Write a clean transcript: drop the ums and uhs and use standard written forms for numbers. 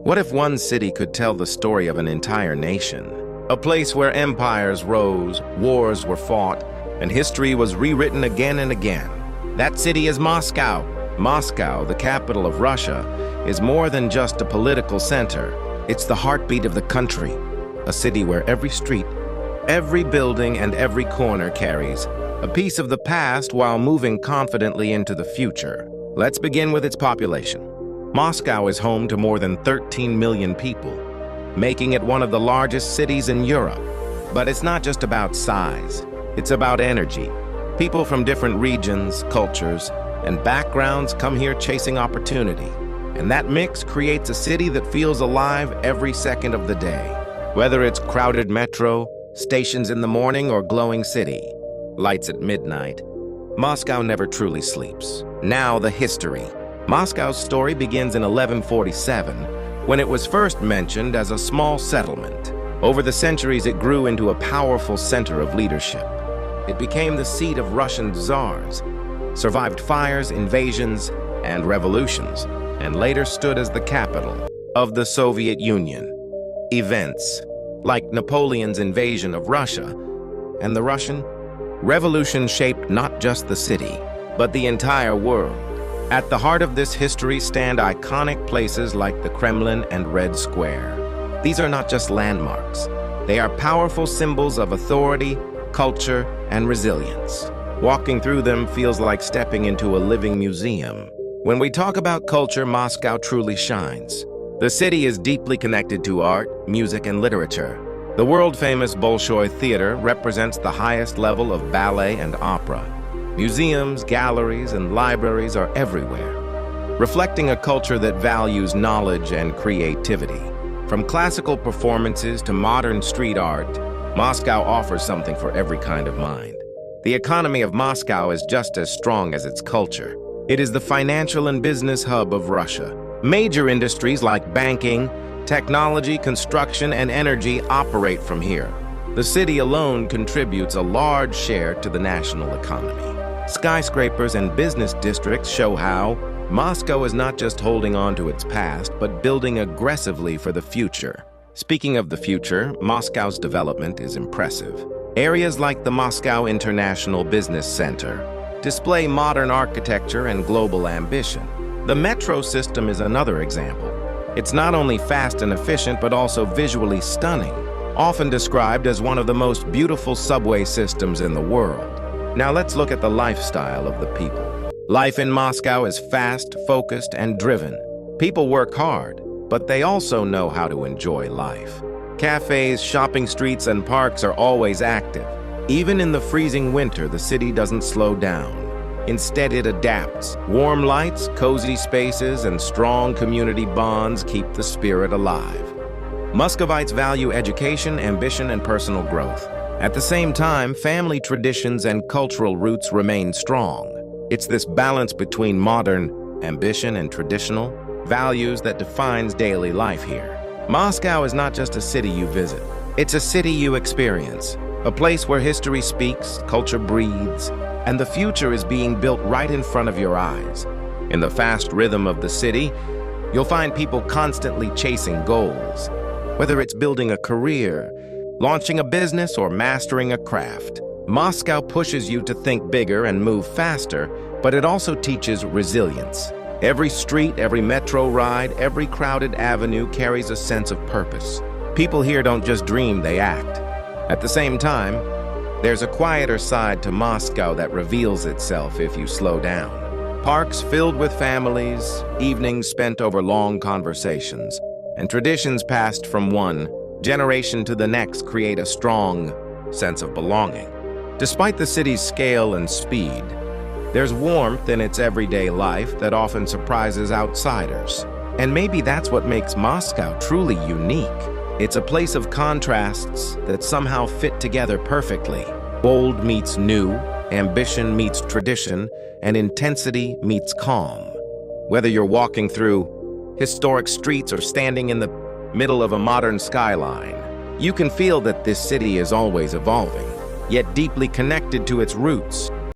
What if one city could tell the story of an entire nation? A place where empires rose, wars were fought, and history was rewritten again and again. That city is Moscow. Moscow, the capital of Russia, is more than just a political center. It's the heartbeat of the country, a city where every street, every building, and every corner carries a piece of the past while moving confidently into the future. Let's begin with its population. Moscow is home to more than 13 million people, making it one of the largest cities in Europe. But it's not just about size, it's about energy. People from different regions, cultures, and backgrounds come here chasing opportunity. And that mix creates a city that feels alive every second of the day. Whether it's crowded metro, stations in the morning, or glowing city lights at midnight, Moscow never truly sleeps. Now the history. Moscow's story begins in 1147, when it was first mentioned as a small settlement. Over the centuries, it grew into a powerful center of leadership. It became the seat of Russian czars, survived fires, invasions, and revolutions, and later stood as the capital of the Soviet Union. Events like Napoleon's invasion of Russia and the Russian Revolution shaped not just the city, but the entire world. At the heart of this history stand iconic places like the Kremlin and Red Square. These are not just landmarks. They are powerful symbols of authority, culture, and resilience. Walking through them feels like stepping into a living museum. When we talk about culture, Moscow truly shines. The city is deeply connected to art, music, and literature. The world-famous Bolshoi Theatre represents the highest level of ballet and opera. Museums, galleries, and libraries are everywhere, reflecting a culture that values knowledge and creativity. From classical performances to modern street art, Moscow offers something for every kind of mind. The economy of Moscow is just as strong as its culture. It is the financial and business hub of Russia. Major industries like banking, technology, construction, and energy operate from here. The city alone contributes a large share to the national economy. Skyscrapers and business districts show how Moscow is not just holding on to its past, but building aggressively for the future. Speaking of the future, Moscow's development is impressive. Areas like the Moscow International Business Center display modern architecture and global ambition. The metro system is another example. It's not only fast and efficient, but also visually stunning, often described as one of the most beautiful subway systems in the world. Now let's look at the lifestyle of the people. Life in Moscow is fast, focused, and driven. People work hard, but they also know how to enjoy life. Cafes, shopping streets, and parks are always active. Even in the freezing winter, the city doesn't slow down. Instead, it adapts. Warm lights, cozy spaces, and strong community bonds keep the spirit alive. Muscovites value education, ambition, and personal growth. At the same time, family traditions and cultural roots remain strong. It's this balance between modern ambition and traditional values that defines daily life here. Moscow is not just a city you visit. It's a city you experience, a place where history speaks, culture breathes, and the future is being built right in front of your eyes. In the fast rhythm of the city, you'll find people constantly chasing goals. Whether it's building a career, launching a business, or mastering a craft, Moscow pushes you to think bigger and move faster, but it also teaches resilience. Every street, every metro ride, every crowded avenue carries a sense of purpose. People here don't just dream, they act. At the same time, there's a quieter side to Moscow that reveals itself if you slow down. Parks filled with families, evenings spent over long conversations, and traditions passed from one generation to the next create a strong sense of belonging. Despite the city's scale and speed, there's warmth in its everyday life that often surprises outsiders. And maybe that's what makes Moscow truly unique. It's a place of contrasts that somehow fit together perfectly. Bold meets new, ambition meets tradition, and intensity meets calm. Whether you're walking through historic streets or standing in the middle of a modern skyline, you can feel that this city is always evolving, yet deeply connected to its roots.